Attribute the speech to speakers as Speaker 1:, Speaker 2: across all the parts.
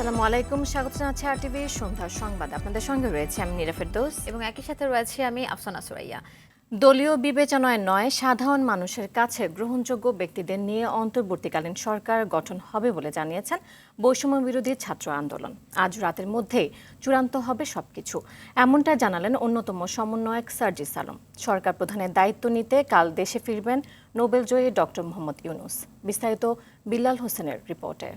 Speaker 1: আসসালামু আলাইকুম, স্বাগত জানাচ্ছি আরটিভি সন্ধ্যার সংবাদ। আপনাদের সঙ্গে রয়েছে আমি নীরা ফেরদৌস এবং একই সাথে রয়েছে আমি আফসানা সুরাইয়া। দলীয় বিবেচনায় নয়, সাধারণ মানুষের কাছে গ্রহণযোগ্য ব্যক্তিদের নিয়ে অন্তর্বর্তীকালীন সরকার গঠন হবে বলে জানিয়েছেন বৈষম্য বিরোধী ছাত্র আন্দোলন। আজ রাতের মধ্যেই চূড়ান্ত হবে সবকিছু, এমনটা জানালেন অন্যতম সমন্বয়ক সার্জিস আলম। সরকার প্রধানের দায়িত্ব নিতে কাল দেশে ফিরবেন নোবেলজয়ী ডক্টর মোহাম্মদ ইউনূস। বিস্তারিত বিল্লাল হোসেনের রিপোর্টে।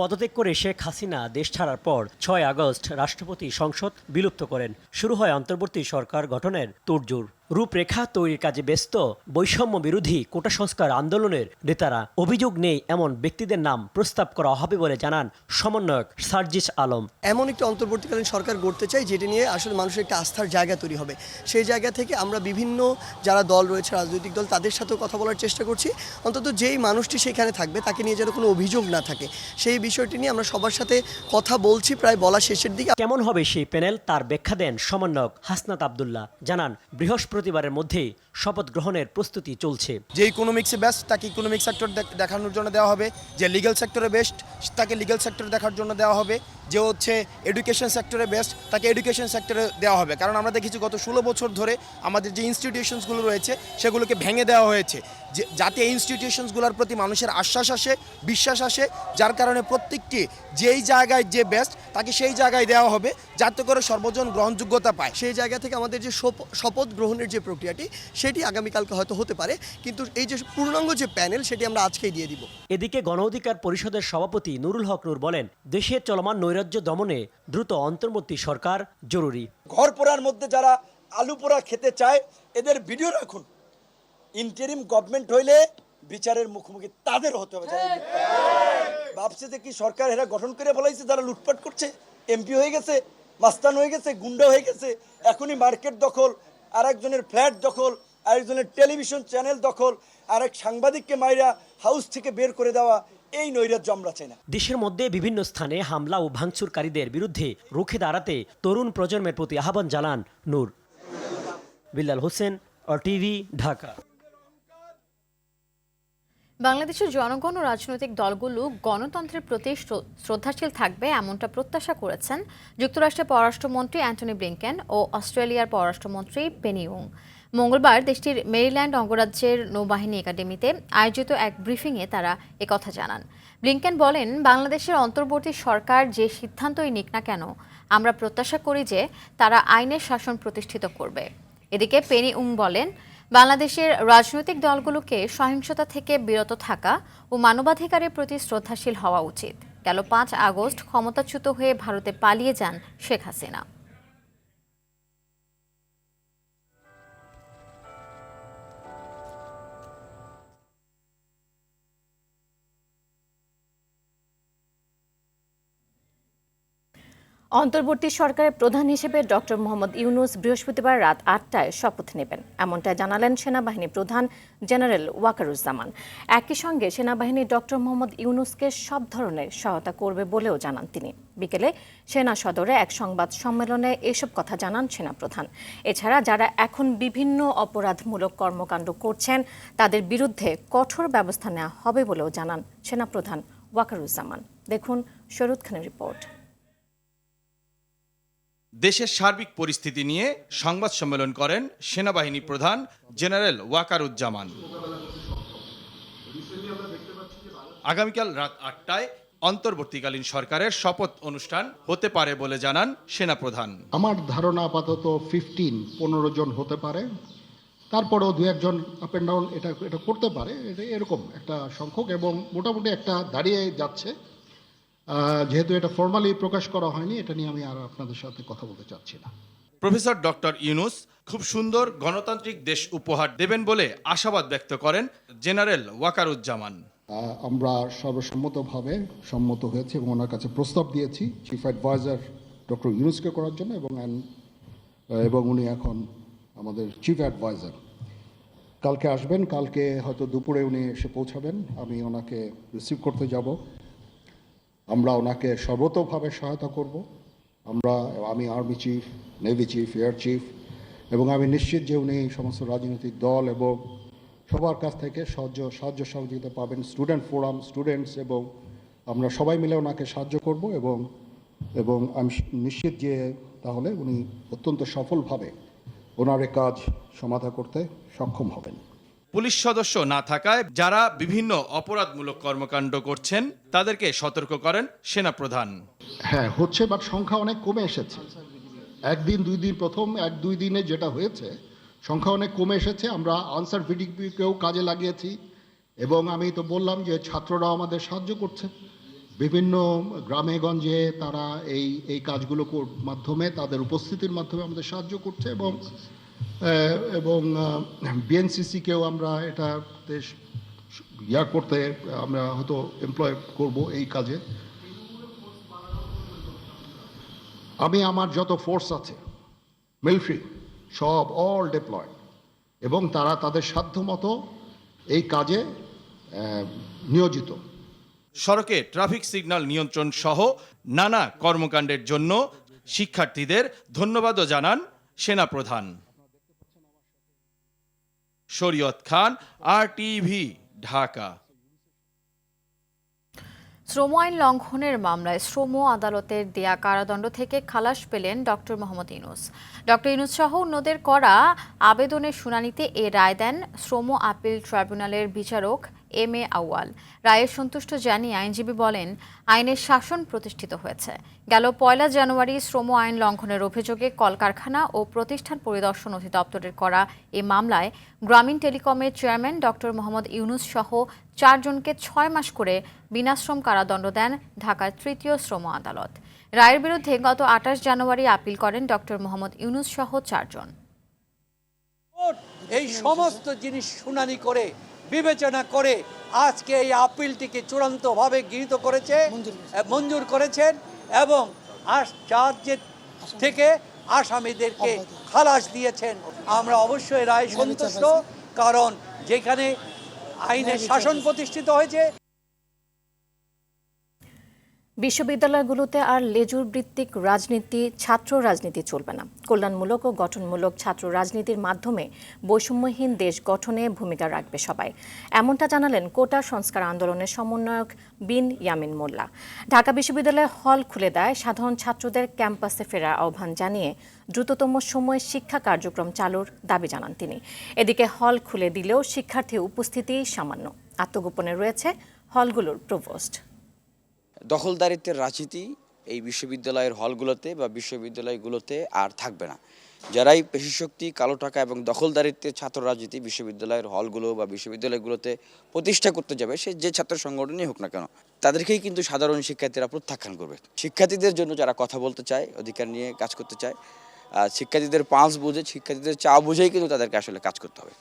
Speaker 2: পদত্যাগ করে শেখ হাসিনা দেশ ছাড়ার পর ৬ আগস্ট রাষ্ট্রপতি সংসদ বিলুপ্ত করেন। শুরু হয় অন্তর্বর্তী সরকার গঠনের তোড়জোড়। রূপরেখা তৈরির কাজে ব্যস্ত বৈষম্য বিরোধী কোটা সংস্কার আন্দোলনের নেতারা। অভিযোগ নেই এমন ব্যক্তিদের নাম প্রস্তাব করা হবে বলে জানান সমন্বয়ক সার্জিস আলম।
Speaker 3: এমন একটা অন্তর্বর্তীকালীন সরকার গড়তে চাই যেটি নিয়ে আসলে মানুষের একটা আস্থার জায়গা তৈরি হবে। সেই জায়গা থেকে আমরা বিভিন্ন যারা দল রয়েছে, রাজনৈতিক দল, তাদের সাথেও কথা বলার চেষ্টা করছি। অন্তত যেই মানুষটি সেখানে থাকবে তাকে নিয়ে যেন কোনো অভিযোগ না থাকে, সেই বিষয়টি নিয়ে আমরা সবার সাথে কথা বলছি, প্রায় বলা শেষের দিকে।
Speaker 2: কেমন হবে সেই প্যানেল, তার ব্যাখ্যা দেন সমন্বয়ক হাসনাত আবদুল্লাহ। জানান বৃহস্পতিবারের মধ্যেই শপথ গ্রহণের প্রস্তুতি চলছে।
Speaker 4: যে ইকোনমিক্সে বেস্ট তাকে ইকোনমিক সেক্টর দেখানোর জন্য দেওয়া হবে, যে লিগ্যাল সেক্টরে বেস্ট তাকে লিগ্যাল সেক্টর দেখার জন্য দেওয়া হবে, যে হচ্ছে এডুকেশন সেক্টরে বেস্ট তাকে এডুকেশন সেক্টরে দেওয়া হবে। কারণ আমরা দেখেছি গত 16 বছর ধরে আমাদের যে ইনস্টিটিউশনসগুলো রয়েছে সেগুলোকে ভেঙে দেওয়া হয়েছে, যাতে এই ইনস্টিটিউশনসগুলোর প্রতি মানুষের আশ্বাস আসে, বিশ্বাস আসে, যার কারণে প্রত্যেকটি যেই জায়গায় যে বেস্ট তাকে সেই জায়গায় দেওয়া হবে, যাতে করে সর্বজন গ্রহণযোগ্যতা পায়।
Speaker 3: সেই জায়গা থেকে আমাদের যে শপথ গ্রহণের যে প্রক্রিয়াটি সেটি আগামীকালকে হয়তো হতে পারে, কিন্তু এই যে পূর্ণাঙ্গ যে প্যানেল সেটি আমরা আজকেই দিয়ে দিব।
Speaker 2: এদিকে গণ অধিকার পরিষদের সভাপতি নুরুল হক নূর বলেন, দেশের চলমান নৈরাজ্য দমনে দ্রুত অন্তর্বর্তী সরকার জরুরি।
Speaker 5: ঘর পোড়ার মধ্যে যারা আলু পোড়া খেতে চায় এদের ভিডিও রাখুন। ইন্টারিম গভর্নমেন্ট হইলে বিচারের মুখোমুখি তাদের হতে হবে। ভাবছে যে কি সরকার এরা গঠন করে বলাইছে, যারা লুটপাট করছে, এমপি হয়ে গেছে, মাস্তান হয়ে গেছে, গুন্ডা হয়ে গেছে, এখনই মার্কেট দখল, আরেকজনের ফ্ল্যাট দখল, আরেকজনের টেলিভিশন চ্যানেল দখল, আরেক সাংবাদিককে মাইরা হাউস থেকে বের করে দেওয়া, এই নৈরাজ্য আমরা চাই না।
Speaker 2: দেশের মধ্যে বিভিন্ন স্থানে হামলা ও ভাঙচুরকারীদের বিরুদ্ধে রুখে দাঁড়াতে তরুণ প্রজন্মের প্রতি আহ্বান জানান নূর। বিল্লাল হোসেন, আরটিভি, ঢাকা।
Speaker 1: বাংলাদেশের জনগণ ও রাজনৈতিক দলগুলো গণতন্ত্রের প্রতি শ্রদ্ধাশীল থাকবে এমনটা প্রত্যাশা করেছেন যুক্তরাষ্ট্রের পররাষ্ট্রমন্ত্রী অ্যান্টনি ব্লিংকেন ও অস্ট্রেলিয়ার পররাষ্ট্রমন্ত্রী পেনি ইয়ং। মঙ্গলবার দেশটির মেরিল্যান্ড অঙ্গরাজ্যের নৌবাহিনী একাডেমিতে আয়োজিত এক ব্রিফিংয়ে তারা একথা জানান। ব্লিংকেন বলেন, বাংলাদেশের অন্তর্বর্তী সরকার যে সিদ্ধান্তই নিক না কেন, আমরা প্রত্যাশা করি যে তারা আইনের শাসন প্রতিষ্ঠিত করবে। এদিকে পেনি ইয়ং বলেন, বাংলাদেশের রাজনৈতিক দলগুলোকে সহিংসতা থেকে বিরত থাকা ও মানবাধিকারের প্রতি শ্রদ্ধাশীল হওয়া উচিত। গেল 5 আগস্ট ক্ষমতাচ্যুত হয়ে ভারতে পালিয়ে যান শেখ হাসিনা। অন্তর্বর্তী সরকারের প্রধান হিসেবে ডক্টর মোহাম্মদ ইউনূস বৃহস্পতিবার রাত 8টায় শপথ নেবেন, এমনটা জানালেন সেনাবাহিনী প্রধান জেনারেল ওয়াকারুজ্জামান। একই সঙ্গে সেনাবাহিনী ডক্টর মোহাম্মদ ইউনূসকে সব ধরনের সহায়তা করবে বলেও জানান তিনি। বিকেলে সেনা সদরে এক সংবাদ সম্মেলনে এসব কথা জানান সেনাপ্রধান। এছাড়া যারা এখন বিভিন্ন অপরাধমূলক কর্মকাণ্ড করছেন তাদের বিরুদ্ধে কঠোর ব্যবস্থা নেওয়া হবে বলেও জানান সেনাপ্রধান ওয়াকারুজ্জামান। দেখুন শরৎ খানের রিপোর্ট।
Speaker 6: দেশের সার্বিক পরিস্থিতি নিয়ে সংবাদ সম্মেলন করেন সেনাবাহিনী প্রধান জেনারেল ওয়াকারুজ্জামান। আগামীকাল রাত 8টায় অন্তর্বর্তীকালীন সরকারের শপথ অনুষ্ঠান হতে পারে বলে জানান সেনাপ্রধান।
Speaker 7: আমার ধারণা আপাতত 15 জন হতে পারে, তারপরেও 2-1 জন আপ অ্যান্ড ডাউন এটা করতে পারে, এরকম একটা সংখ্যক, এবং মোটামুটি একটা দাঁড়িয়ে যাচ্ছে। যেহেতু এটা ফর্মালি প্রকাশ করা হয়নি, এটা নিয়ে আমি আর আপনাদের সাথে কথা বলতে চাচ্ছি না।
Speaker 6: প্রফেসর ডক্টর ইউনূস খুব সুন্দর গণতান্ত্রিক দেশ উপহার দেবেন বলে আশাবাদ ব্যক্ত করেন জেনারেল ওয়াকারুজ্জামান।
Speaker 7: আমরা সর্বসম্মতভাবে সম্মত হয়েছে এবং ওনার কাছে প্রস্তাব দিয়েছি চিফ অ্যাডভাইজার ডক্টর ইউনূসকে করার জন্য, এবং উনি এখন আমাদের চিফ অ্যাডভাইজার। কালকে আসবেন, কালকে হয়তো দুপুরে উনি এসে পৌঁছাবেন, আমি ওনাকে রিসিভ করতে যাব। আমরা ওনাকে সর্বতোভাবে সহায়তা করব। আমি army chief, navy chief, air chief, এবং আমি নিশ্চিত যে উনি সমস্ত রাজনৈতিক দল এবং সবার কাছ থেকে সাহায্য সহযোগিতা পাবেন। স্টুডেন্ট ফোরাম, স্টুডেন্টস এবং আমরা সবাই মিলে ওনাকে সাহায্য করব এবং আমি নিশ্চিত যে তাহলে উনি অত্যন্ত সফলভাবে ওনার এই কাজ সমাধা করতে সক্ষম হবেন।
Speaker 6: পুলিশ সদস্য না থাকায় যারা বিভিন্ন অপরাধমূলক কর্মকাণ্ড করছেন তাদেরকে সতর্ক করেন সেনাপ্রধান।
Speaker 7: হ্যাঁ হচ্ছে, বাট সংখ্যা অনেক কমে এসেছে। একদিন দুই দিন, প্রথম 1-2 দিনে যেটা হয়েছে সংখ্যা অনেক কমে এসেছে। আমরা আনসার ভিডিপিকেও কাজে লাগিয়েছি এবং আমি তো বললাম যে ছাত্ররাও আমাদের সাহায্য করছে বিভিন্ন গ্রামে গঞ্জে। তারা এই কাজগুলো মাধ্যমে, তাদের উপস্থিতির মাধ্যমে আমাদের সাহায্য করছে এবং বিএনসিসিকেও আমরা এটাতে করতে আমরা হয়তো এমপ্লয় করব এই কাজে। আমি আমার যত ফোর্স আছে মিলিটারি সব অল ডিপ্লয়েড এবং তারা তাদের সাধ্যমতো এই কাজে নিয়োজিত।
Speaker 6: সড়কে ট্রাফিক সিগন্যাল নিয়ন্ত্রণ সহ নানা কর্মকাণ্ডের জন্য শিক্ষার্থীদের ধন্যবাদও জানান সেনাপ্রধান। শরীয়ত খান, RTV, ঢাকা।
Speaker 1: শ্রম আইন লঙ্ঘনের মামলায় শ্রম আদালতের দেয়া কারাদণ্ড থেকে খালাস পেলেন ডক্টর মোহাম্মদ ইউনূস। ডক্টর ইউনূস সহ অন্যদের করা আবেদনের শুনানিতে এ রায় দেন শ্রম আপিল ট্রাইব্যুনালের বিচারক MA আউয়াল। রায়ে সন্তুষ্ট জানিয়ে আইনজীবী বলেন, আইনের শাসন প্রতিষ্ঠিত হয়েছে। গেল 1 জানুয়ারি শ্রম আইন লঙ্ঘনের অভিযোগে কলকারখানা ও প্রতিষ্ঠান পরিদর্শন অধিদপ্তরের করা এ মামলায় গ্রামীণ টেলিকমের চেয়ারম্যান ডক্টর মোহাম্মদ ইউনূস সহ 4 জনকে 6 মাস করে বিনাশ্রম কারাদণ্ড দেন ঢাকার তৃতীয় শ্রম আদালত। রায়ের বিরুদ্ধে গত 28 জানুয়ারি আপিল করেন ডক্টর মোহাম্মদ ইউনূস সহ 4 জন।
Speaker 8: এই সমস্ত জিনিস শুনানি করে বিবেচনা করে আজকে এই আপিলটিকে চূড়ান্তভাবে গৃহীত করেছে, মঞ্জুর করেছেন এবং চার্জের থেকে আসামিদেরকে খালাস দিয়েছেন। আমরা অবশ্যই রায় সন্তুষ্ট, কারণ যেখানে আইনের শাসন প্রতিষ্ঠিত হয়েছে।
Speaker 9: বিশ্ববিদ্যালয়গুলোতে আর লেজুর ভিত্তিক রাজনীতি, ছাত্র রাজনীতি চলবে না। কল্যাণমূলক ও গঠনমূলক ছাত্র রাজনীতির মাধ্যমে বৈষম্যহীন দেশ গঠনে ভূমিকা রাখবে সবাই, এমনটা জানালেন কোটা সংস্কার আন্দোলনের সমন্বয়ক বিন ইয়ামিন মোল্লা। ঢাকা বিশ্ববিদ্যালয়ে হল খুলে দেয় সাধারণ ছাত্রদের ক্যাম্পাসে ফেরার আহ্বান জানিয়ে দ্রুততম সময়ে শিক্ষা কার্যক্রম চালুর দাবি জানান তিনি। এদিকে হল খুলে দিলেও শিক্ষার্থী উপস্থিতি সামান্য। আত্মগোপনে রয়েছে হলগুলোর প্রভোস্ট।
Speaker 10: দখলদারিত্বের রাজনীতি এই বিশ্ববিদ্যালয়ের হলগুলোতে বা বিশ্ববিদ্যালয়গুলোতে আর থাকবে না। যারাই পেশিশক্তি, কালো টাকা এবং দখলদারিত্বের ছাত্র রাজনীতি বিশ্ববিদ্যালয়ের হলগুলো বা বিশ্ববিদ্যালয়গুলোতে প্রতিষ্ঠা করতে যাবে, সে যে ছাত্র সংগঠনই হোক না কেন, তাদেরকেই কিন্তু সাধারণ শিক্ষার্থীরা প্রত্যাখ্যান করবে। শিক্ষার্থীদের জন্য যারা কথা বলতে চায়, অধিকার নিয়ে কাজ করতে চায়, শিক্ষার্থীদের পালস বুঝে, শিক্ষার্থীদের চাওয়া বুঝেই কিন্তু তাদেরকে আসলে কাজ করতে হবে।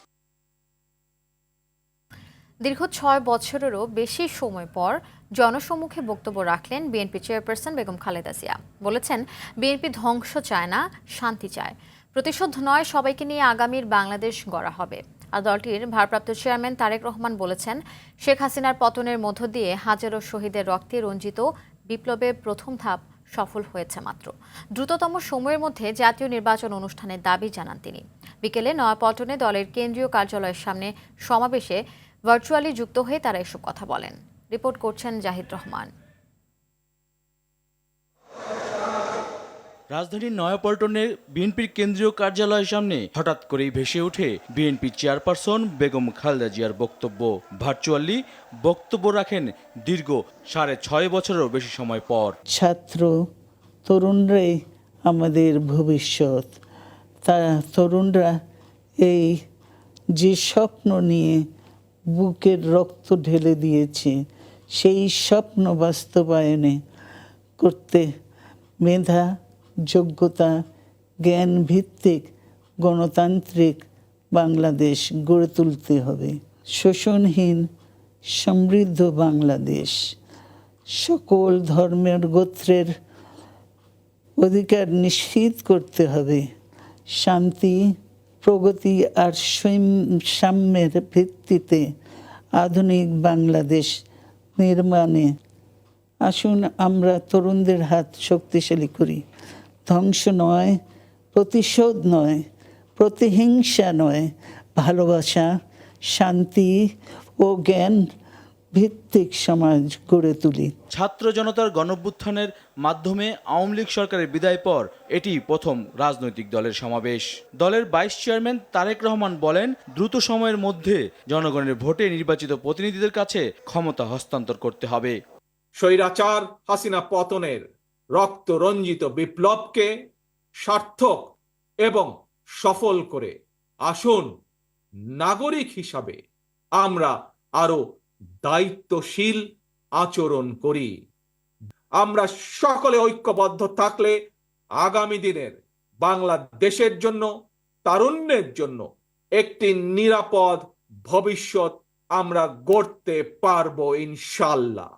Speaker 1: দীর্ঘ 6 বছরেরও বেশি সময় পর জনসম্মুখে বক্তব্য রাখলেন বিএনপি চেয়ারপারসন বেগম খালেদা জিয়া। বলেছেন, বিএনপি ধ্বংস চায় না, শান্তি চায়। প্রতিশোধ নয়, সবাইকে নিয়ে আগামীর বাংলাদেশ গড়া হবে। আর দলটির ভারপ্রাপ্ত চেয়ারম্যান তারেক রহমান বলেছেন, শেখ হাসিনার পতনের মধ্য দিয়ে হাজারো শহীদের রক্তে রঞ্জিত বিপ্লবের প্রথম ধাপ সফল হয়েছে মাত্র। দ্রুততম সময়ের মধ্যে জাতীয় নির্বাচন অনুষ্ঠানের দাবি জানান তিনি। বিকেলে নয়াপল্টনে দলের কেন্দ্রীয় কার্যালয়ের সামনে সমাবেশে ভার্চুয়ালি যুক্ত হয়ে তারা এসব কথা বলেন। রিপোর্ট করছেন জাহিদ রহমান।
Speaker 11: রাজধানীর নয়াপল্টনের বিএনপির কেন্দ্রীয় কার্যালয়ের সামনে হঠাৎ করেই ভেসে ওঠে বিএনপি চেয়ারপারসন বেগম খালেদা জিয়ার বক্তব্য। ভার্চুয়ালি বক্তব্য রাখেন দীর্ঘ 6.5 বছরেরও বেশি সময় পর।
Speaker 12: ছাত্র তরুণরাই আমাদের ভবিষ্যৎ। তারা তরুণরা এই যে স্বপ্ন নিয়ে বুকের রক্ত ঢেলে দিয়েছে, সেই স্বপ্ন বাস্তবায়নে করতে মেধা, যোগ্যতা, জ্ঞান ভিত্তিক গণতান্ত্রিক বাংলাদেশ গড়ে তুলতে হবে। শোষণহীন সমৃদ্ধ বাংলাদেশ, সকল ধর্মের গোত্রের অধিকার নিশ্চিত করতে হবে। শান্তি, প্রগতি আর সাম্যের ভিত্তিতে আধুনিক বাংলাদেশ নির্মাণে আসুন আমরা তরুণদের হাত শক্তিশালী করি। ধ্বংস নয়, প্রতিশোধ নয়, প্রতিহিংসা নয়, ভালোবাসা, শান্তি ও জ্ঞান ভিত্তিক সমাজ গড়ে তুলি।
Speaker 11: ছাত্র জনতার গণঅভ্যুত্থানের মাধ্যমে আওয়ামী লীগ সরকারের বিদায় পর এটি প্রথম রাজনৈতিক দলের সমাবেশ। দলের ভাইস চেয়ারম্যান তারেক রহমান বলেন, দ্রুত সময়ের মধ্যে জনগণের ভোটে নির্বাচিত প্রতিনিধিদের কাছে ক্ষমতা হস্তান্তর করতে হবে।
Speaker 13: স্বৈরাচার হাসিনা পতনের রক্ত রঞ্জিত বিপ্লবকে সার্থক এবং সফল করে আসুন নাগরিক হিসাবে আমরা আরো দায়িত্বশীল আচরণ করি। আমরা সকলে ঐক্যবদ্ধ থাকলে আগামী দিনের বাংলাদেশের জন্য, তারুণ্যের জন্য একটি নিরাপদ ভবিষ্যৎ আমরা গড়তে পারবো ইনশাআল্লাহ।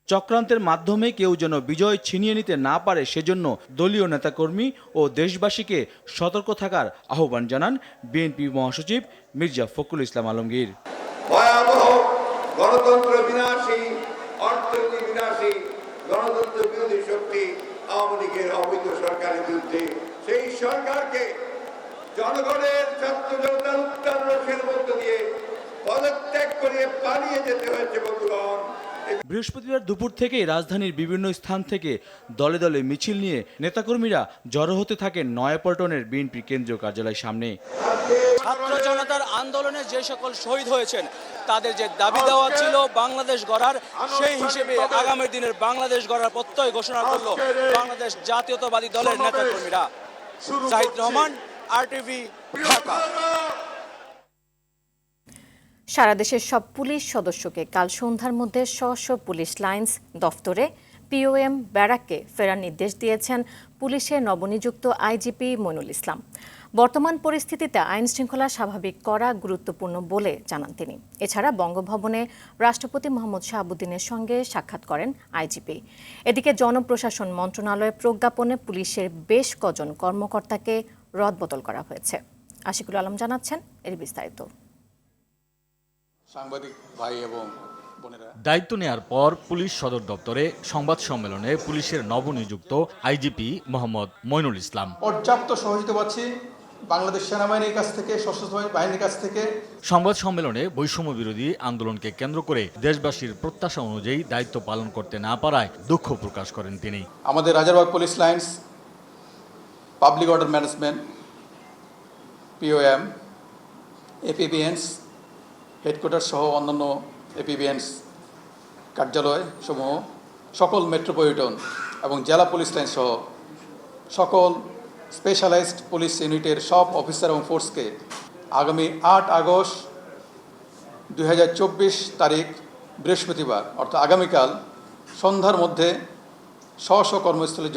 Speaker 11: চক্রান্তের মাধ্যমে কেউ যেন বিজয় ছিনিয়ে নিতে না পারে সেজন্য দলীয় নেতাকর্মী ও দেশবাসীকে সতর্ক থাকার আহ্বান জানান বিএনপি মহাসচিব মির্জা ফখরুল ইসলাম আলমগীর।
Speaker 14: ভয়াবহ গণতন্ত্র বিনাশী, অর্থনীতি বিনাশী, গণতন্ত্র বিরোধী শক্তি আওয়ামী লীগের অবৈধ সরকারের বিরুদ্ধে সেই সরকারকে জনগণের ছাত্র জনতার উত্তরণের মধ্য দিয়ে পদত্যাগ করে পালিয়ে যেতে হয়েছে। বন্ধুগণ,
Speaker 11: বৃহস্পতিবার দুপুর থেকেই রাজধানীর বিভিন্ন স্থান থেকে দলে দলে মিছিল নিয়ে নেতাকর্মীরা জড়ো হতে থাকেন নয়াপল্টনের বিএনপি কেন্দ্রীয় কার্যালয়ের সামনে।
Speaker 15: ছাত্র জনতার আন্দোলনে যে সকল শহীদ হয়েছেন তাদের যে দাবি দেওয়া ছিল বাংলাদেশ গড়ার, সেই হিসেবে আগামী দিনের বাংলাদেশ গড়ার প্রত্যয় ঘোষণা করল বাংলাদেশ জাতীয়তাবাদী দলের নেতাকর্মীরা। জাহিদ রহমান, RTV, ঢাকা।
Speaker 9: সারা দেশের সব পুলিশ সদস্যকে কাল সন্ধ্যার মধ্যে স্ব পুলিশ লাইন্স দফতরে POM ব্যারাককে ফেরার নির্দেশ দিয়েছেন পুলিশের নবনিযুক্ত IGP মইনুল ইসলাম। বর্তমান পরিস্থিতিতে আইন শৃঙ্খলা স্বাভাবিক করা গুরুত্বপূর্ণ বলে জানান তিনি। এছাড়া বঙ্গভবনে রাষ্ট্রপতি মোহাম্মদ শাহাবুদ্দিনের সঙ্গে সাক্ষাৎ করেন IGP। এদিকে জনপ্রশাসন মন্ত্রণালয়ের প্রজ্ঞাপনে পুলিশের বেশ কজন কর্মকর্তাকে রদবদল করা হয়েছে। আশিকুল আলম জানাচ্ছেন এর বিস্তারিত।
Speaker 16: সাংবাদিক ভাই এবং বোনেরা,
Speaker 17: দায়িত্ব নেয়ার পর পুলিশ সদর দপ্তরে সংবাদ সম্মেলনে পুলিশের নবনিযুক্ত IGP মোহাম্মদ মইনুল ইসলাম।
Speaker 16: পর্যাপ্ত সহযোগিতা পাচ্ছি বাংলাদেশ সেনাবাহিনীর কাছ থেকে, সশস্ত্র বাহিনীর কাছ থেকে।
Speaker 17: সংবাদ সম্মেলনে বৈষম্য বিরোধী আন্দোলনকে কেন্দ্র করে দেশবাসীর প্রত্যাশা অনুযায়ী দায়িত্ব পালন করতে না পারায় দুঃখ প্রকাশ করেন তিনি।
Speaker 16: আমাদের Rajarbagh police lines, public order management, POM, APBNs headquarter সহ অন্যান্য APBNs কার্যালয় সমূহ, সকল মেট্রোপলিটন এবং জেলা পুলিশ লাইন সহ সকল স্পেশালাইজড পুলিশ ইউনিটের সব অফিসার এবং ফোর্সকে আগামী 8 আগস্ট 2024 তারিখ বৃহস্পতিবার অর্থাৎ আগামীকাল সন্ধ্যার মধ্যে স্ব কর্মস্থলে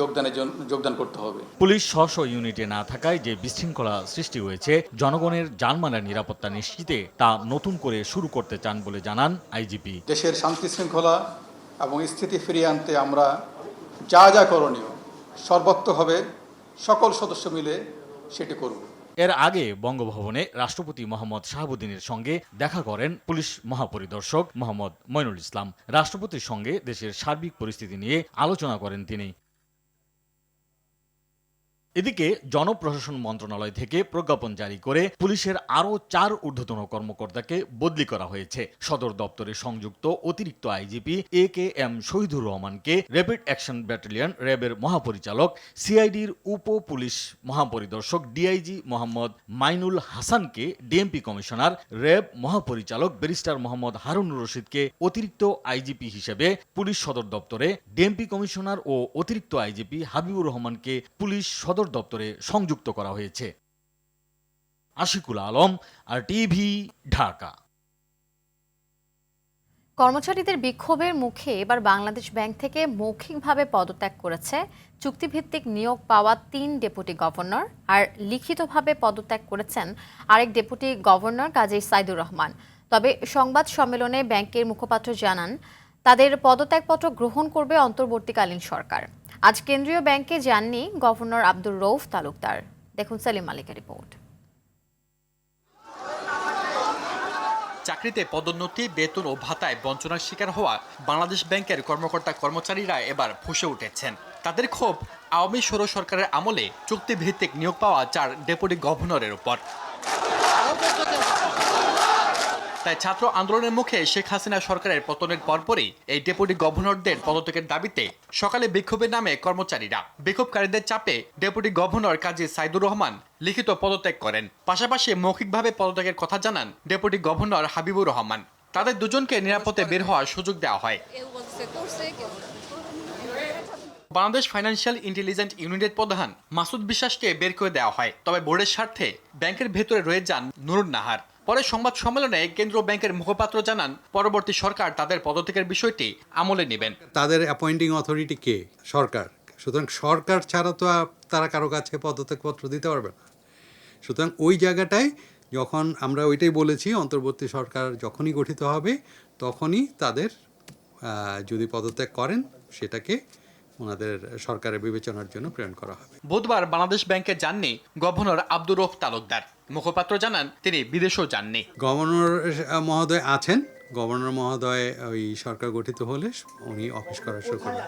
Speaker 16: যোগদান করতে হবে।
Speaker 17: পুলিশ স্ব ইউনিটে না থাকায় যে বিশৃঙ্খলা সৃষ্টি হয়েছে, জনগণের জানমালের নিরাপত্তা নিশ্চিতে তা নতুন করে শুরু করতে চান বলে জানান IGP।
Speaker 16: দেশের শান্তি শৃঙ্খলা এবং স্থিতি ফিরিয়ে আনতে আমরা যা যা করণীয় সর্বোত্তভাবে সকল সদস্য মিলে সেটি করব।
Speaker 17: এর আগে বঙ্গভবনে রাষ্ট্রপতি মোহাম্মদ শাহাবুদ্দিনের সঙ্গে দেখা করেন পুলিশ মহাপরিদর্শক মোহাম্মদ মইনুল ইসলাম। রাষ্ট্রপতির সঙ্গে দেশের সার্বিক পরিস্থিতি নিয়ে আলোচনা করেন তিনি। এদিকে জনপ্রশাসন মন্ত্রণালয় থেকে প্রজ্ঞাপন জারি করে পুলিশের আরও 4 ঊর্ধ্বতন কর্মকর্তাকে বদলি করা হয়েছে। সদর দপ্তরে সংযুক্ত অতিরিক্ত IGP AKM শহীদুর রহমানকে র্যাপিড অ্যাকশন ব্যাটালিয়ন র্যাবের মহাপরিচালক, CIDর উপ পুলিশ মহাপরিদর্শক DIG মোহাম্মদ মাইনুল হাসানকে DMP কমিশনার, র্যাব মহাপরিচালক ব্যারিস্টার মোহাম্মদ হারুনুর রশিদকে অতিরিক্ত IGP হিসেবে পুলিশ সদর দপ্তরে, DMP কমিশনার ও অতিরিক্ত IGP হাবিবুর রহমানকে পুলিশ সদর দপ্তরে সংযুক্ত করা হয়েছে। আশিকুল আলম, RTV, ঢাকা।
Speaker 1: কর্মচারীদের বিক্ষোভের মুখে এবার বাংলাদেশ ব্যাংক থেকে মৌখিকভাবে পদত্যাগ করেছে চুক্তিভিত্তিক নিয়োগ পাওয়া 3 ডেপুটি গভর্নর, আর লিখিতভাবে পদত্যাগ করেছেন আরেক ডেপুটি গভর্নর কাজী সাইদুর রহমান। তবে সংবাদ সম্মেলনে ব্যাংকের মুখপাত্র জানান, তাদের পদত্যাগপত্র গ্রহণ করবে অন্তর্বর্তীকালীন সরকার। আজ কেন্দ্রীয় ব্যাংকে যাননি গভর্নর আব্দুর রউফ তালুকদার। দেখুন সেলিম মালিকের রিপোর্ট।
Speaker 18: চাকরিতে পদোন্নতি, বেতন ও ভাতায় বঞ্চনার শিকার হওয়া বাংলাদেশ ব্যাংকের কর্মকর্তা কর্মচারীরা এবার ফুঁসে উঠেছেন। তাদের ক্ষোভ আওয়ামী সৌর সরকারের আমলে চুক্তিভিত্তিক নিয়োগ পাওয়া 4 ডেপুটি গভর্নরের উপর। তাই ছাত্র আন্দোলনের মুখে শেখ হাসিনা সরকারের পতনের পরপরই এই ডেপুটি গভর্নরদের পদত্যাগের দাবিতে সকালে বিক্ষোভের নামে কর্মচারীরা। বিক্ষোভকারীদের চাপে ডেপুটি গভর্নর কাজী সাইদুর রহমান লিখিত পদত্যাগ করেন। পাশাপাশি মৌখিকভাবে পদত্যাগের কথা জানান ডেপুটি গভর্নর হাবিবুর রহমান। তাদের দুজনকে নিরাপদে বের হওয়ার সুযোগ দেওয়া হয়। বাংলাদেশ ফাইন্যান্সিয়াল ইন্টেলিজেন্স ইউনিটের প্রধান মাসুদ বিশ্বাসকে বের করে দেওয়া হয়, তবে বোর্ডের স্বার্থে ব্যাংকের ভেতরে রয়ে যান নুরুন নাহার। পরে সংবাদ সম্মেলনে কেন্দ্রীয় ব্যাংকের মুখপাত্র জানান পরবর্তী সরকার তাদের পদত্যাগের বিষয়টি আমলে নেবেন।
Speaker 19: তাদের অ্যাপয়েন্টিং অথরিটি কে? সরকার। সুতরাং সরকার ছাড়া তো তারা কারো কাছে পদত্যাগপত্র দিতে পারবে না। সুতরাং ওই জায়গাটায় যখন আমরা ওইটাই বলেছি, অন্তর্বর্তী সরকার যখনই গঠিত হবে তখনই তাদের যদি পদত্যাগ করেন সেটাকে ওনাদের সরকারের বিবেচনার জন্য প্রেরণ করা হবে।
Speaker 18: বুধবার বাংলাদেশ ব্যাংকে যাননি গভর্নর আব্দুর রউফ তালুকদার। মুখপাত্র জানান তিনি বিদেশেও যাননি।
Speaker 19: গভর্নর মহোদয় আছেন। গভর্নর মহোদয় ওই সরকার গঠিত হলে উনি অফিস করা শুরু করবেন।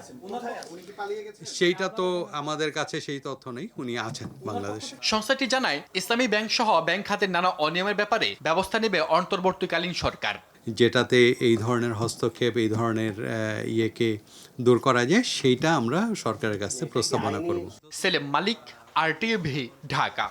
Speaker 19: সেইটা তো আমাদের কাছে সেই তথ্য নেই, উনি আছেন বাংলাদেশে।
Speaker 18: সংস্থাটি জানায় ইসলামী ব্যাংক সহ ব্যাংক খাতের নানা অনিয়মের ব্যাপারে ব্যবস্থা নেবে অন্তর্বর্তীকালীন সরকার।
Speaker 19: যেটাতে এই ধরনের হস্তক্ষেপ, এই ধরনের ইয়েকে দূর করা যায়, সেইটা আমরা সরকারের কাছে প্রস্তাবনা করব।
Speaker 18: সেলিম মালিক, RTV, ঢাকা।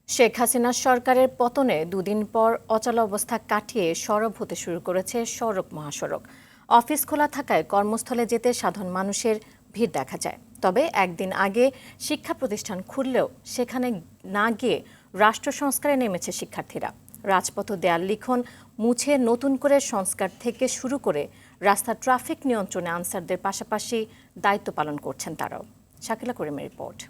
Speaker 9: শেখ হাসিনা সরকারের পতনে দুদিন পর অচল অবস্থা কাটিয়ে সরব হতে শুরু করেছে সড়ক মহাসড়ক। অফিস খোলা থাকায় কর্মস্থলে যেতে সাধারণ মানুষের ভিড় দেখা যায়। তবে একদিন আগে শিক্ষা প্রতিষ্ঠান খুললেও সেখানে না গিয়ে রাষ্ট্র সংস্কারে নেমেছে শিক্ষার্থীরা। রাজপথ দেয়াল লিখন মুছে নতুন করে সংস্কার থেকে শুরু করে রাস্তা ট্রাফিক নিয়ন্ত্রণে আনসারদের পাশাপাশি দায়িত্ব পালন করছেন তারাও। শাকিলা করিমের রিপোর্ট।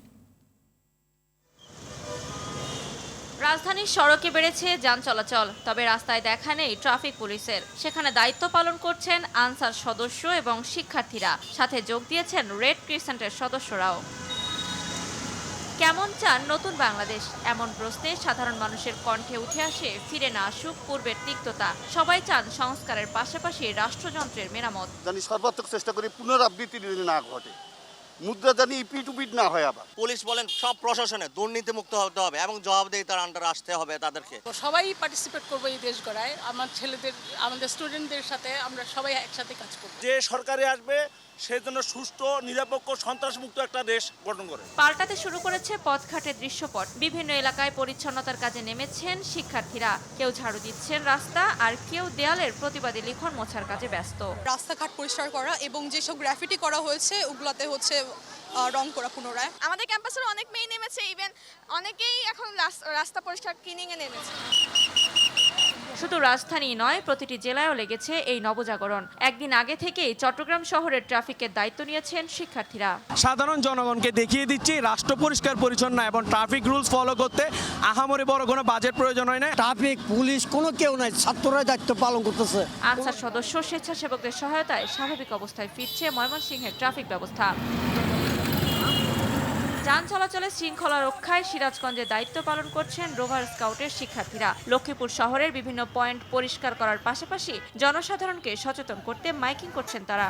Speaker 20: রাজধানীর সড়কে বেড়েছে যান চলাচল, তবে রাস্তায় দেখা নেই ট্রাফিক পুলিশের। সেখানে দায়িত্ব পালন করছেন আনসার সদস্য এবং শিক্ষার্থীরা, সাথে যোগ দিয়েছেন রেড ক্রিসেন্টের সদস্যরাও। কেমন চান নতুন বাংলাদেশ, এমন প্রশ্নে সাধারণ মানুষের কণ্ঠে উঠে আসে ফিরে না আসুক পূর্বের তিক্ততা। সবাই চান সংস্কারের পাশাপাশি রাষ্ট্রযন্ত্রের মেরামত।
Speaker 21: জানি সর্বাত্মক চেষ্টা করি পুনরাবৃত্তি না ঘটে, মুদ্রা জানি ইপিট উপিট না হয়। আবার
Speaker 22: পুলিশ বলেন সব প্রশাসনে দুর্নীতি মুক্ত হতে হবে এবং জবাবদিহিতার আন্ডারে আসতে হবে তাদেরকে।
Speaker 23: সবাই পার্টিসিপেট করবো এই দেশ গড়ায়। আমার ছেলেদের, আমাদের স্টুডেন্টদের সাথে আমরা সবাই একসাথে কাজ করব।
Speaker 21: যে সরকারে আসবে সেই জন্য সুষ্ঠু, নিরপেক্ষ, সন্ত্রাসমুক্ত একটা দেশ গঠন করে।
Speaker 20: পাল্টাতে শুরু করেছে পথঘাটের দৃশ্যপট। বিভিন্ন এলাকায় পরিচ্ছন্নতার কাজে নেমেছেন শিক্ষার্থীরা। কেউ ঝাড়ু দিচ্ছেন রাস্তা, আর কেউ দেয়ালের প্রতিবাদী লিখন মোছার কাজে ব্যস্ত।
Speaker 24: রাস্তাঘাট পরিষ্কার করা এবং যেসব গ্রাফিটি করা হয়েছে ওগুলাতে হচ্ছে রং করা পুনরায়।
Speaker 25: আমাদের ক্যাম্পাসের অনেক মেয়ে নেমেছে, ইভেন অনেকেই এখন রাস্তা পরিষ্কার ক্লিনিংয়ে নেমেছে।
Speaker 20: শুধু রাজধানী নয়, প্রতিটি জেলায়ও লেগেছে এই নবজাগরণ। একদিন আগে থেকেই চট্টগ্রাম শহরের ট্রাফিকের দায়িত্ব নিয়েছেন শিক্ষার্থীরা।
Speaker 26: সাধারণ জনগণকে দেখিয়ে দিচ্ছি রাষ্ট্র পরিষ্কার পরিচ্ছন্ন এবং ট্রাফিক রুলস ফলো করতে আহামরি বড় কোনো বাজেট প্রয়োজন হয় না।
Speaker 27: ট্রাফিক পুলিশ কোনো কেউ নাই, ছাত্ররা দায়িত্ব পালন করতেছে।
Speaker 20: আনসার সদস্য, স্বেচ্ছাসেবকদের সহায়তায় স্বাভাবিক অবস্থায় ফিরছে ময়মনসিংহের ট্রাফিক ব্যবস্থা। যান চলাচলের শৃঙ্খলা রক্ষায় সিরাজগঞ্জে দায়িত্ব পালন করছেন রোভার স্কাউটের শিক্ষার্থীরা। লক্ষ্মীপুর শহরের বিভিন্ন পয়েন্ট পরিষ্কার করার পাশাপাশি জনসাধারণকে সচেতন করতে মাইকিং করছেন তারা।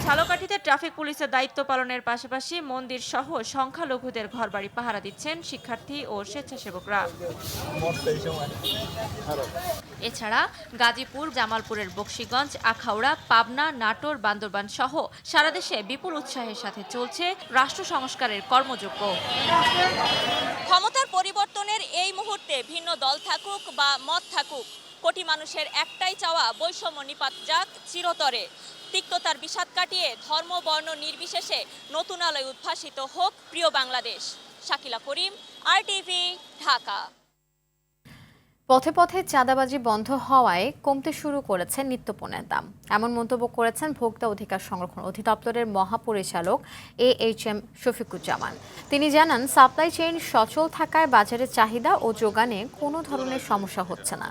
Speaker 20: ঝালকাঠিতে ট্রাফিক পুলিশের দায়িত্ব পালনের পাশাপাশি মন্দির সহ সংখ্যালঘুদের ঘরবাড়ি পাহারা দিচ্ছেন শিক্ষার্থী ও স্বেচ্ছাসেবকরা। এছাড়া গাজীপুর, জামালপুরের বকশীগঞ্জ, আখাউড়া, পাবনা, নাটোর, বান্দরবান সহ সারা দেশে বিপুল উৎসাহের সাথে চলছে রাষ্ট্র সংস্কারের কর্মযজ্ঞ। ক্ষমতার পরিবর্তনের এই মুহূর্তে ভিন্ন দল থাকুক বা মত থাকুক, কোটি মানুষের একটাই চাওয়া বৈষম্য নিপাত যাক চিরতরে। তিক্ততার বিষাদ কাটিয়ে ধর্ম বর্ণ নির্বিশেষে নতুন আলোয় উদ্ভাসিত হোক প্রিয় বাংলাদেশ। শাকিলা করিম, RTV, ঢাকা।
Speaker 1: পথে পথে চাঁদাবাজি বন্ধ হওয়ায় কমতে শুরু করেছে নিত্যপণ্যের দাম, এমন মন্তব্য করেছেন ভোক্তা অধিকার সংরক্ষণ অধিদপ্তরের মহাপরিচালক AHM শফিকুজ্জামান। তিনি জানান, সাপ্লাই চেইন সচল থাকায় বাজারের চাহিদা ও যোগানে কোনো ধরনের সমস্যা হচ্ছে না।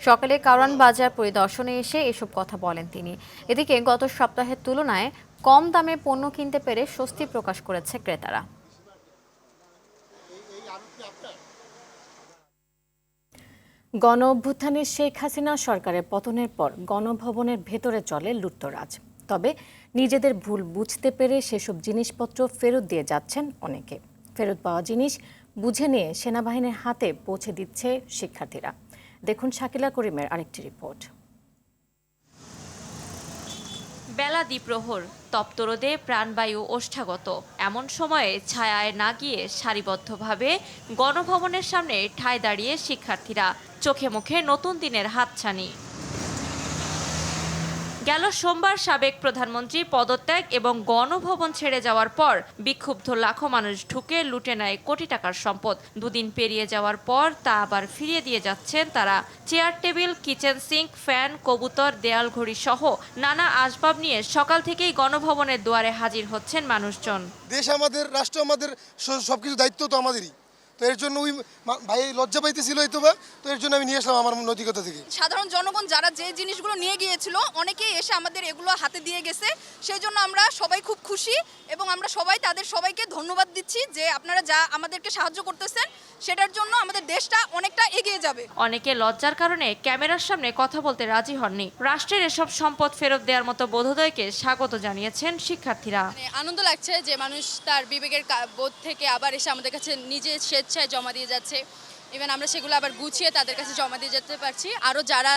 Speaker 1: সকালে কারওয়ান বাজার পরিদর্শনে এসে এসব কথা বলেন তিনি। এদিকে গত সপ্তাহের তুলনায় কম দামে পণ্য কিনতে পেরে স্বস্তি প্রকাশ করেছে ক্রেতারা।
Speaker 9: গণ অভ্যুত্থানে শেখ হাসিনা সরকারের পতনের পর গণভবনের ভেতরে চলে লুটতরাজ। তবে নিজেদের ভুল বুঝতে পেরে সেসব জিনিসপত্র ফেরত দিয়ে যাচ্ছেন অনেকে। ফেরত পাওয়া জিনিস বুঝে নিয়ে সেনাবাহিনীর হাতে পৌঁছে দিচ্ছে শিক্ষার্থীরা। দেখুন শাকিলা করিমের আরেকটি রিপোর্ট।
Speaker 20: বেলা দ্বিপ্রহর, তপ্ত রোদে প্রাণবায়ু ওষ্ঠাগত। এমন সময়ে ছায়ায় না গিয়ে সারিবদ্ধভাবে গণভবনের সামনে ঠায় দাঁড়িয়ে শিক্ষার্থীরা, চোখে মুখে নতুন দিনের হাতছানি। গেল সোমবার সাবেক প্রধানমন্ত্রী পদত্যাগ এবং গণভবন ছেড়ে যাওয়ার পর বিক্ষুব্ধ লাখো মানুষ ঢুকে লুটে নেয় কোটি টাকার সম্পদ। দুদিন পেরিয়ে যাওয়ার পর তা আবার ফিরিয়ে দিয়ে যাচ্ছেন তারা। Chair table, kitchen sync, fan, কবুতর, দেয়াল ঘড়ি সহ নানা আসবাব নিয়ে সকাল থেকেই গণভবনের দুয়ারে হাজির হচ্ছেন মানুষজন।
Speaker 2: দেশ আমাদের, রাষ্ট্র আমাদের, সবকিছু দায়িত্ব তো আমাদেরই। তো এর জন্য ওই ভাই লজ্জা পাইতেছিল হয়তো বা, তো এর জন্য আমি নিয়ে আসলাম আমার নৈতিকতা থেকে।
Speaker 24: সাধারণ জনগণ যারা যে জিনিসগুলো নিয়ে গিয়েছিল অনেকেই এসে আমাদের এগুলো হাতে দিয়ে গেছে, সেই জন্য আমরা সবাই খুব খুশি এবং আমরা সবাই তাদের সবাইকে ধন্যবাদ দিচ্ছি যে আপনারা যা আমাদেরকে সাহায্য করতেছেন সেটার জন্য আমাদের দেশটা অনেকটা এগিয়ে যাবে।
Speaker 20: অনেকে লজ্জার কারণে ক্যামেরার সামনে কথা বলতে রাজি হননি। রাষ্ট্রের এসব সম্পদ ফেরত দেওয়ার মতো বোধোদয়কে স্বাগত জানিয়েছেন শিক্ষার্থীরা।
Speaker 24: আনন্দ লাগছে যে মানুষ তার বিবেকের বোধ থেকে আবার এসে আমাদের কাছে নিজে স্বেচ্ছায় জমা দিয়ে যাচ্ছে। ইভেন আমরা সেগুলো আবার গুছিয়ে তাদের কাছে জমা দিয়ে যেতে পারছি। আরও যারা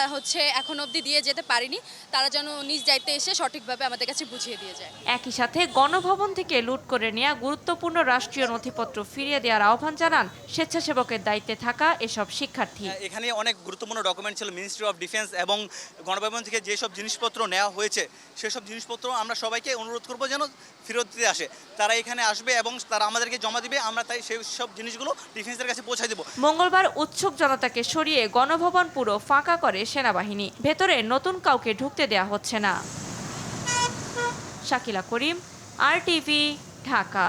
Speaker 24: এখন অবধি দিয়ে যেতে পারিনি তারা যেন নিজ দায়িত্বে এসে সঠিকভাবে আমাদের কাছে বুঝিয়ে দিয়ে যায়।
Speaker 20: একই সাথে গণভবন থেকে লুট করে নেওয়া গুরুত্বপূর্ণ রাষ্ট্রীয় নথিপত্র ফিরিয়ে দেওয়ার আহ্বান জানান স্বেচ্ছাসেবকের দায়িত্বে থাকা এসব শিক্ষার্থী।
Speaker 22: এখানে অনেক গুরুত্বপূর্ণ ডকুমেন্ট ছিল মিনিস্ট্রি অফ ডিফেন্স এবং গণভবন থেকে যেসব জিনিসপত্র নেওয়া হয়েছে সেসব জিনিসপত্র আমরা সবাইকে অনুরোধ করব যেন ফেরত দিতে আসে। তারা এখানে আসবে এবং তারা আমাদেরকে জমা দিবে, আমরা তাই সেই সব জিনিসগুলো ডিফেন্সের কাছে পৌঁছে দেব।
Speaker 20: মঙ্গলবার উৎসুক জনতাকে সরিয়ে গণভবন পুরো ফাঁকা করে সেনাবাহিনী। ভেতরে নতুন কাউকে ঢুকতে দেয়া হচ্ছে না। শাকিলা করিম, RTV, ঢাকা।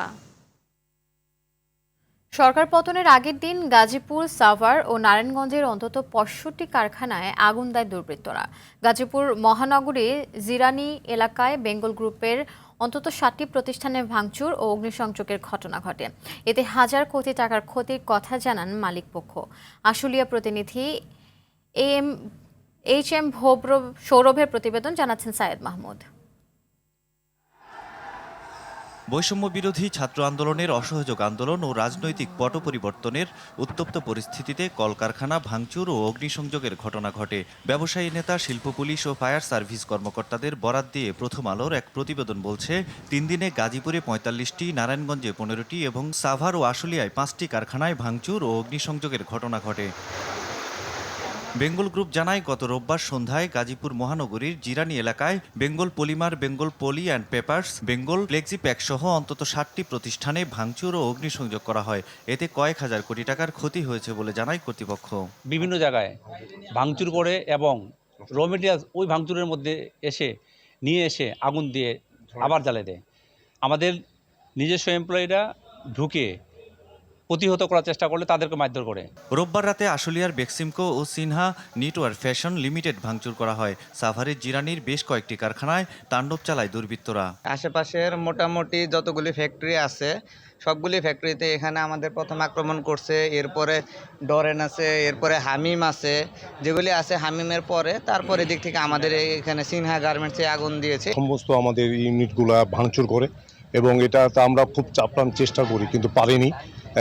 Speaker 1: সরকার পতনের আগের দিন গাজীপুর, সাভার ও নারায়ণগঞ্জের অন্তত ৬৫ কারখানায় আগুন দেয় দুর্বৃত্তরা। গাজীপুর মহানগরীর জিরানি এলাকায় বেঙ্গল গ্রুপের অন্তত ৭টি প্রতিষ্ঠানে ভাঙচুর ও অগ্নিসংযোগের ঘটনা ঘটে। এতে হাজার কোটি টাকার ক্ষতির কথা জানান মালিকপক্ষ। আশুলিয়া প্রতিনিধি HM সৌরভের প্রতিবেদন জানাচ্ছেন সায়েদ মাহমুদ।
Speaker 3: বৈষম্য বিরোধী ছাত্র আন্দোলনের অসহযোগ আন্দোলন ও রাজনৈতিক পট পরিবর্তনের উত্তপ্ত পরিস্থিতিতে কলকারখানা ভাঙচুর ও অগ্নিসংযোগের ঘটনা ঘটে। ব্যবসায়ী নেতা, শিল্প পুলিশ ও ফায়ার সার্ভিস কর্মকর্তাদের বরাত দিয়ে প্রথম আলোর এক প্রতিবেদন বলছে, ৩ দিনে গাজীপুরে ৪৫টি, নারায়ণগঞ্জে ১৫টি এবং সাভার ও আশুলিয়ায় 5টি কারখানায় ভাঙচুর ও অগ্নিসংযোগের ঘটনা ঘটে। বেঙ্গল গ্রুপ জানায়, গত রোববার সন্ধ্যায় গাজীপুর মহানগরীর জিরানি এলাকায় Bengal polymer, Bengal poly and papers, Bengal flexipak সহ অন্তত ৭টি প্রতিষ্ঠানে ভাঙচুর ও অগ্নিসংযোগ করা হয়। এতে কয়েক হাজার কোটি টাকার ক্ষতি হয়েছে বলে জানায় কর্তৃপক্ষ।
Speaker 4: বিভিন্ন জায়গায় ভাঙচুর করে এবং র মেটেরিয়াল ওই ভাঙচুরের মধ্যে নিয়ে এসে আগুন দিয়ে আবার জ্বালিয়ে দেয়। আমাদের নিজস্ব এমপ্লয়িরা ঢুকে প্রতিহত করার চেষ্টা করলে তাদেরকে মারধর করে।
Speaker 3: রোববার রাতে আশুলিয়ার বেক্সিমকো ও সিনহা নিটওয়ার ফ্যাশন লিমিটেড ভাঙচুর করা হয়। সাভারের জিরানির বেশ কয়েকটি কারখানায় তাণ্ডব চালায় দুর্বৃত্তরা।
Speaker 5: আশেপাশের মোটামুটি যতগুলি ফ্যাক্টরি আছে সবগুলি ফ্যাক্টরিতে এখানে আমাদের প্রথম আক্রমণ করছে। এরপরে ডরেন আছে, এরপরে হামিম আছে, যেগুলি আছে হামিমের পরে তারপরে দিক থেকে আমাদের এখানে সিনহা গার্মেন্টসে আগুন দিয়েছে।
Speaker 6: সমস্ত আমাদের ইউনিটগুলো ভাঙচুর করে এবং এটা আমরা খুব চাপড়ান চেষ্টা করি কিন্তু পারিনি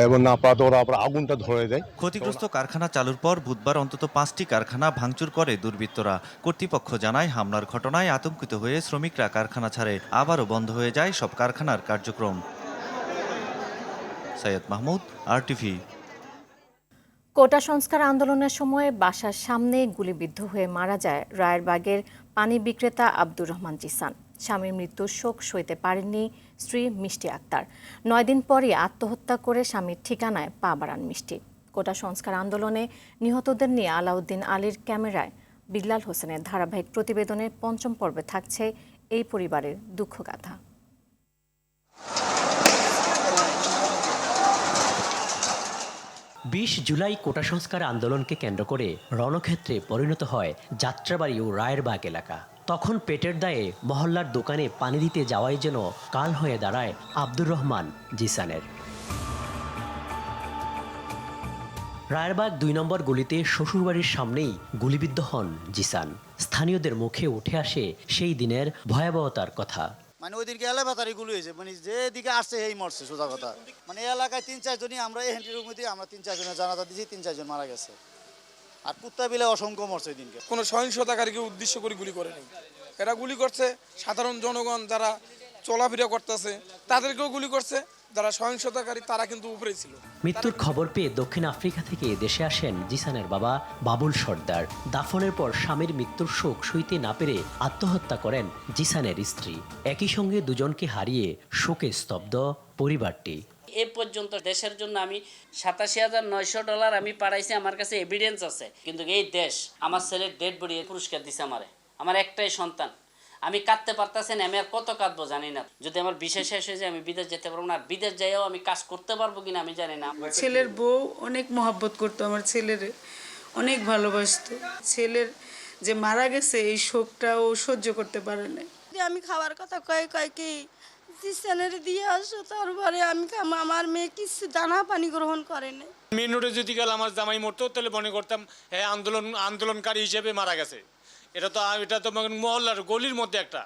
Speaker 6: এবং না পারাতে ওরা আবার আগুনটা ধরে দেয়।
Speaker 3: ক্ষতিগ্রস্ত কারখানা চালুর পর বুধবার অন্তত 5টি কারখানা ভাঙচুর করে দুর্বৃত্তরা। কর্তৃপক্ষ জানায়, হামলার ঘটনায় আতঙ্কিত হয়ে শ্রমিকরা কারখানা ছাড়ে। আবারও বন্ধ হয়ে যায় সব কারখানার কার্যক্রম। সায়েদ মাহমুদ, RTV।
Speaker 9: কোটা সংস্কার আন্দোলনের সময় বাসার সামনে গুলিবিদ্ধ হয়ে মারা যায় রায়েরবাগের পানি বিক্রেতা আব্দুর রহমান জিসান। স্বামীর মৃত্যুর শোক সইতে পারেননি স্ত্রী মিষ্টি আক্তার। 9 দিন পরই আত্মহত্যা করে স্বামীর ঠিকানায় পা বাড়ান মিষ্টি। কোটা সংস্কার আন্দোলনে নিহতদের নিয়ে আলাউদ্দিন আলীর ক্যামেরায় বিল্লাল হোসেনের ধারাবাহিক প্রতিবেদনের 5ম পর্বে থাকছে এই পরিবারের দুঃখগাথা।
Speaker 7: 20 জুলাই কোটা সংস্কার আন্দোলনকে কেন্দ্র করে রণক্ষেত্রে পরিণত হয় যাত্রাবাড়ি ও রায়েরবাগ এলাকা। তখন পেটের দায়ে মহল্লার দোকানে পানি দিতে যাওয়াই যেন কাল হয়ে দাঁড়ায় আব্দুর রহমান জিসানের। রায়েরবাগ 2 নম্বর গলিতে শ্বশুরবাড়ির সামনেই গুলিবিদ্ধ হন জিসান। স্থানীয়দের মুখে উঠে আসে সেই দিনের ভয়াবহতার কথা।
Speaker 8: মানে ওই দিনকে এলাকাতারি গুলো হয়েছে, মানে যেদিকে আসছে এই মরছে, সোজা কথা। মানে এই এলাকায় 3-4 জনই আমরা এই হ্যান্ডির মধ্যে আমরা 3-4 জনের জানাজা দিয়েছি, 3-4 জন মারা গেছে। আর কুত্তা বিলে অসংখ্য মরছে ওই দিনকে।
Speaker 10: কোনো সহিংসতাকারীকে উদ্দেশ্য করে গুলি করে নাই, এরা গুলি করছে সাধারণ জনগণ যারা চলাফেরা করতেছে তাদেরকেও গুলি করছে। যারা সহিংসতাকারী তারা কিন্তু উপরে ছিল।
Speaker 7: মৃত্যুর খবর পেয়ে দক্ষিণ আফ্রিকা থেকে দেশে আসেন জিসানের বাবা বাবুল সর্দার। দাফনের পর স্বামীর মৃত্যুর শোক সইতে না পেরে আত্মহত্যা করেন জিসানের স্ত্রী। একই সঙ্গে দুজনকে হারিয়ে শোকে স্তব্ধ পরিবারটি।
Speaker 11: এ পর্যন্ত দেশের জন্য আমি $87,900 আমি পাঠাইছি, আমার কাছে এভিডেন্স আছে। কিন্তু এই দেশ আমার ছেলের ডেড বডি পুরস্কার দিছে আমারে, আমার একটাই সন্তান। আমি কাঁদতে পারতেছি না, আমি আর কত কাঁদবো জানি না। যদি আমার বিশেষ শেষ হয়ে যায় আমি বিদেশ যেতে পারবো না, আর বিদেশ যাইও আমি কাজ করতে পারবো কিনা আমি জানি না।
Speaker 12: ছেলের বউ অনেক মহব্বত করতো, আমার ছেলের অনেক ভালোবাসতো। ছেলের যে মারা গেছে এই শোকটা ও সহ্য করতে পারে না।
Speaker 13: আমি খাবার কথা কয় কি জিসানের দিয়ে আসো, তারপরে আমি আমার মেয়ে কিছু দানা পানি গ্রহণ করে না।
Speaker 14: মেন রোডে যদি গেল আমার জামাই মরতো তাহলে মনে করতাম হ্যাঁ আন্দোলনকারী হিসেবে মারা গেছে। এটা তো মহল্লার গলির মধ্যে একটা,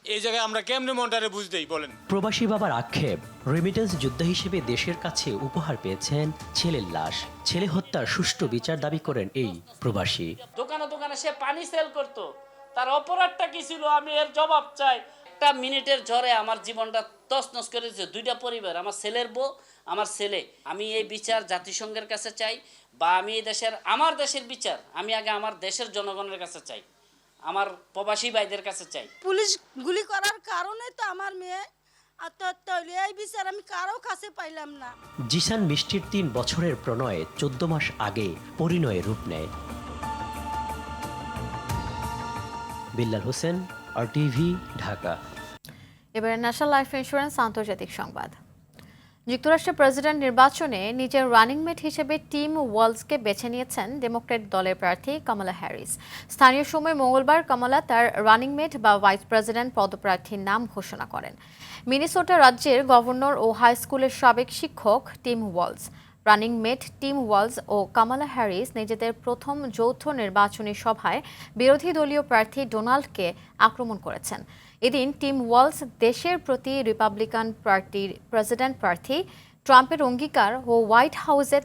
Speaker 14: এই জায়গায় আমরা কেমনে মনটারে বুঝতেই বলেন।
Speaker 7: প্রবাসী বাবার আক্ষেপ, রেমিটেন্স যোদ্ধা হিসেবে দেশের কাছে উপহার পেয়েছেন ছেলের লাশ। ছেলে হত্যার সুষ্ঠু বিচার দাবি করেন এই প্রবাসী।
Speaker 11: দোকানে দোকানে সে পানি সেল করতো, তার অপরাধটা কি ছিল আমি এর জবাব চাই। একটা মিনিটের ঝড়ে আমার জীবনটা তছনছ করে দিয়েছে। 2টা পরিবার, আমার ছেলের বউ, আমার ছেলে। আমি এই বিচার জাতিসংঘের কাছে চাই, বা আমি এই আমার দেশের বিচার আমি আগে আমার দেশের জনগণের কাছে চাই, আমার প্রবাসী ভাইদের কাছে চাই।
Speaker 13: পুলিশ গুলি করার কারণে তো আমার মেয়ে আত্মহত্যা হইল, এই বিচার আমি কারো কাছে পাইলাম না।
Speaker 7: জিসান মিষ্টির 3 বছরের প্রণয়ে 14 মাস আগে পরিণয়ে রূপ নেয়। বিল্লাল হোসেন, RTV, ঢাকা।
Speaker 1: এবারে ন্যাশনাল লাইফ ইন্স্যুরেন্স আন্তর্জাতিক সংবাদ। যুক্তরাষ্ট্রের প্রেসিডেন্ট নির্বাচনে নিজের রানিং মেট হিসেবে টিম ওয়ালসকে বেছে নিয়েছেন ডেমোক্র্যাট দলের প্রার্থী কামালা হ্যারিস। স্থানীয় সময় মঙ্গলবার কামালা তার রানিং মেট বা ভাইস প্রেসিডেন্ট পদপ্রার্থীর নাম ঘোষণা করেন। মিনেসোটা রাজ্যের গভর্নর ও হাই স্কুলের সাবেক শিক্ষক Tim Walz. Running mate Tim Walz ও কামালা হ্যারিস নিজেদের প্রথম যৌথ নির্বাচনী সভায় বিরোধী দলীয় প্রার্থী ডোনাল্ডকে আক্রমণ করেছেন। এদিন টিম ওয়ালস দেশের প্রতি রিপাবলিকান পার্টির প্রেসিডেন্ট প্রার্থী ট্রাম্পের অঙ্গীকার ও হোয়াইট হাউসে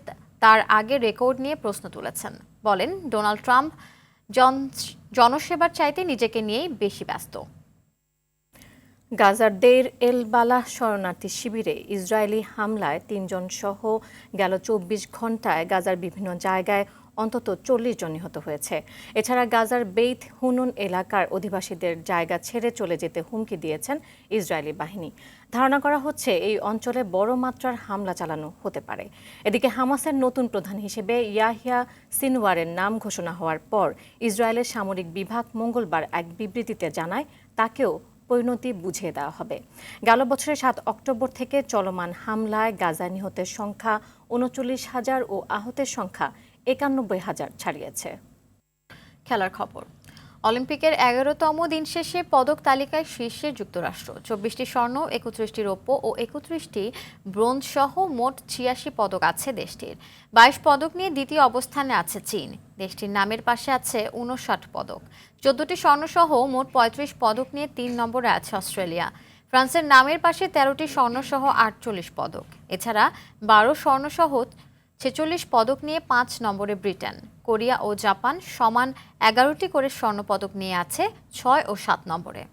Speaker 1: তার আগের রেকর্ড নিয়ে প্রশ্ন তুলেছেন। বলেন, ডোনাল্ড ট্রাম্প জনসেবার চাইতে নিজেকে নিয়েই বেশি ব্যস্ত।
Speaker 9: গাজার দের এল বালাহ শরণার্থী শিবিরে ইসরায়েলি হামলায় 3 জন সহ গেল 24 ঘন্টায় গাজার বিভিন্ন জায়গায় অন্তত 40 জন নিহত হয়েছে। এছাড়া গাজার বেইত হুনুন এলাকার অধিবাসীদের জায়গা ছেড়ে চলে যেতে হুমকি দিয়েছেন ইসরায়েলি বাহিনী। ধারণা করা হচ্ছে এই অঞ্চলে বড় মাত্রার হামলা চালানো হতে পারে। এদিকে হামাসের নতুন প্রধান হিসেবে ইয়াহিয়া সিনওয়ারের নাম ঘোষণা হওয়ার পর ইসরায়েলের সামরিক বিভাগ মঙ্গলবার এক বিবৃতিতে জানায় তাকেও পরিণতি বুঝিয়ে দেওয়া হবে। গেল বছরের 7 অক্টোবর থেকে চলমান হামলায় গাজায় নিহতের সংখ্যা 39,000 ও আহতের সংখ্যা 91,000 ছাড়িয়েছে।
Speaker 1: খেলার খবর। অলিম্পিকের 11তম দিন শেষে পদক তালিকায় শীর্ষে যুক্তরাষ্ট্র। 24টি স্বর্ণ, 31টি রৌপ্য ও 31টি ব্রোঞ্জ সহ মোট 86 পদক আছে দেশটির। 22 পদক নিয়ে দ্বিতীয় অবস্থানে আছে চীন। দেশটির নামের পাশে আছে 59 পদক। 14টি স্বর্ণ সহ মোট 35 পদক নিয়ে 3 নম্বরে আছে অস্ট্রেলিয়া। ফ্রান্সের নামের পাশে 13টি স্বর্ণ সহ 48 পদক। এছাড়া 12 স্বর্ণ সহ 46 পদক নিয়ে 5 নম্বরে ব্রিটেন। কোরিয়া ও জাপান সমান 11টি করে স্বর্ণপদক নিয়ে আছে 6 ও 7 নম্বরে।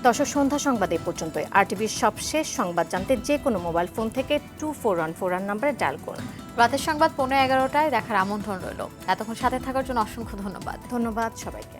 Speaker 9: দর্শক, সন্ধ্যা সংবাদ এ পর্যন্তই। RTVর সবশেষ সংবাদ জানতে যে কোনো মোবাইল ফোন থেকে 2414 নম্বরে ডায়াল করুন।
Speaker 1: রাতের সংবাদ 11:15টায় দেখার আমন্ত্রণ রইল। এতক্ষণ সাথে থাকার জন্য অসংখ্য ধন্যবাদ।
Speaker 9: ধন্যবাদ সবাইকে।